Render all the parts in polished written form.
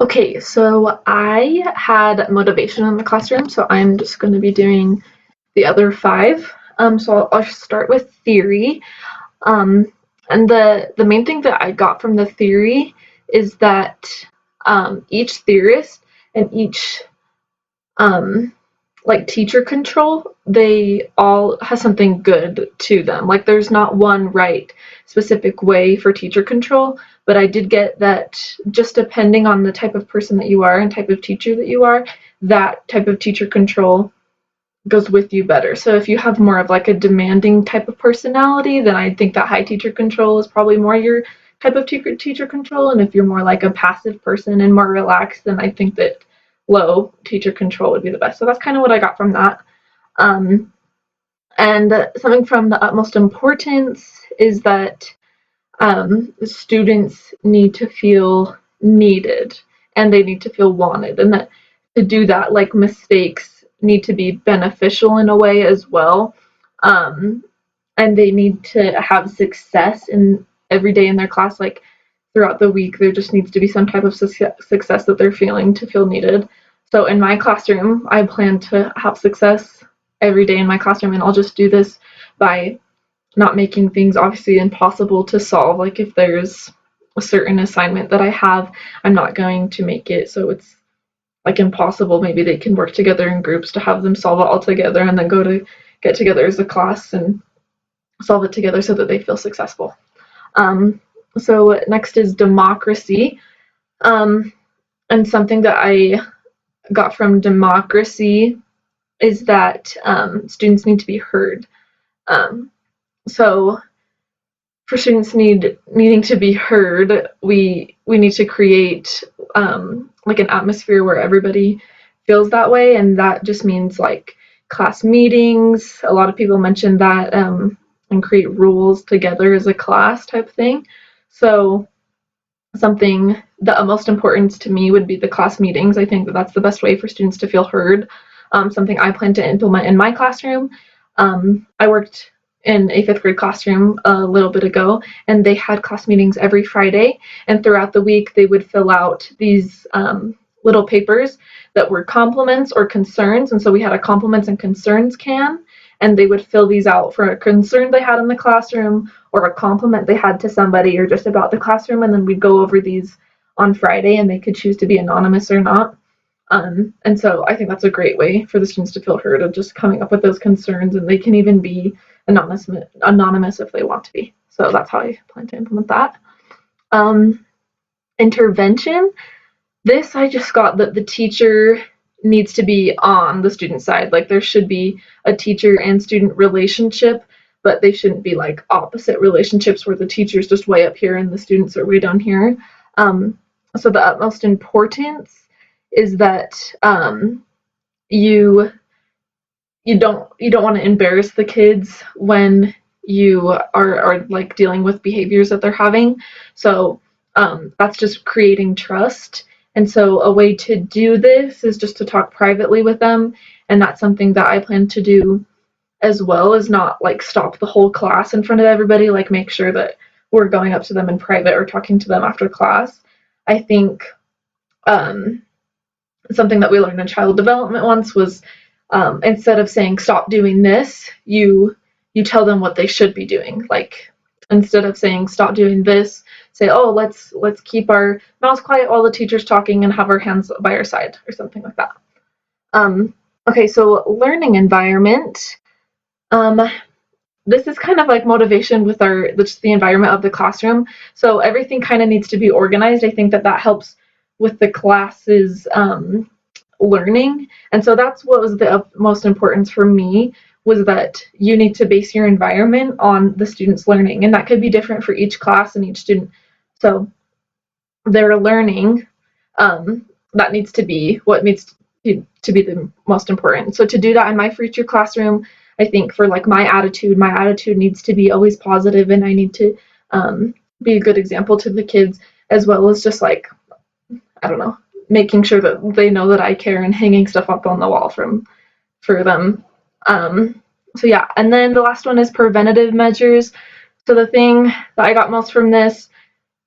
Okay, so I had motivation in the classroom, so I'm just going to be doing the other five. So I'll start with theory. Um, and the main thing that I got from the theory is that each theorist and each um, like teacher control, they all have something good to them. Like there's not one right specific way for teacher control, but I did get that just depending on the type of person that you are and type of teacher that you are, that type of teacher control goes with you better. So if you have more of like a demanding type of personality, then I think that high teacher control is probably more your type of teacher control. And if you're more like a passive person and more relaxed, then I think that low teacher control would be the best. So that's kind of what I got from that. Um, and something from the utmost importance is that students need to feel needed and they need to feel wanted, and that to do that, like mistakes need to be beneficial in a way as well. Um, and they need to have success in every day in their class, like throughout the week. There just needs to be some type of success that they're feeling to feel needed. So in my classroom, I plan to have success every day in my classroom, and I'll just do this by not making things obviously impossible to solve. Like if there's a certain assignment that I have, I'm not going to make it so it's like impossible. Maybe they can work together in groups to have them solve it all together and then go to get together as a class and solve it together so that they feel successful. Um, so next is democracy. Um, and something that I got from democracy is that students need to be heard. Um, so for students needing to be heard, we need to create like an atmosphere where everybody feels that way, and that just means like class meetings. A lot of people mentioned that, and create rules together as a class type thing. So something the most importance to me would be the class meetings. I think that that's the best way for students to feel heard. Something I plan to implement in my classroom. I worked in a fifth grade classroom a little bit ago, and they had class meetings every Friday. And throughout the week, they would fill out these little papers that were compliments or concerns. And so we had a compliments and concerns can, and they would fill these out for a concern they had in the classroom or a compliment they had to somebody or just about the classroom. And then we'd go over these on Friday, and they could choose to be anonymous or not. And so I think that's a great way for the students to feel heard of just coming up with those concerns, and they can even be anonymous if they want to be. So that's how I plan to implement that. Um, Intervention. This I just got that the teacher needs to be on the student side. Like there should be a teacher and student relationship, but they shouldn't be like opposite relationships where the teacher's just way up here and the students are way down here. Um, so the utmost importance is that you you don't want to embarrass the kids when you are like dealing with behaviors that they're having. So that's just creating trust. And so a way to do this is just to talk privately with them, and that's something that I plan to do as well, as not like stop the whole class in front of everybody, like make sure that we're going up to them in private or talking to them after class. I think um, something that we learned in child development once was, instead of saying stop doing this, you tell them what they should be doing. Like instead of saying stop doing this, say, oh, let's keep our mouths quiet while the teacher's talking and have our hands by our side or something like that. Um, okay, so learning environment. Um, this is kind of like motivation with just the environment of the classroom. So everything kind of needs to be organized. I think that that helps with the classes learning. And so that's what was the most importance for me, was that you need to base your environment on the students learning, and that could be different for each class and each student. So their learning, that needs to be what needs to be the most important. So to do that in my future classroom, I think for like my attitude needs to be always positive, and I need to be a good example to the kids, as well as just like, I don't know, making sure that they know that I care and hanging stuff up on the wall for them. So yeah, and then the last one is preventative measures. So the thing that I got most from this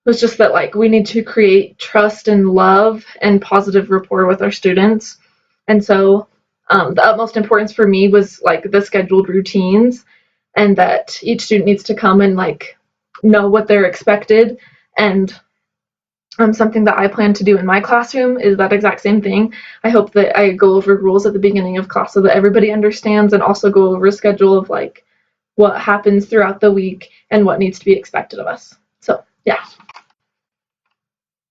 was just that like we need to create trust and love and positive rapport with our students. And so the utmost importance for me was like the scheduled routines, and that each student needs to come and like know what they're expected. And something that I plan to do in my classroom is that exact same thing. I hope that I go over rules at the beginning of class so that everybody understands, and also go over a schedule of like what happens throughout the week and what needs to be expected of us. So yeah.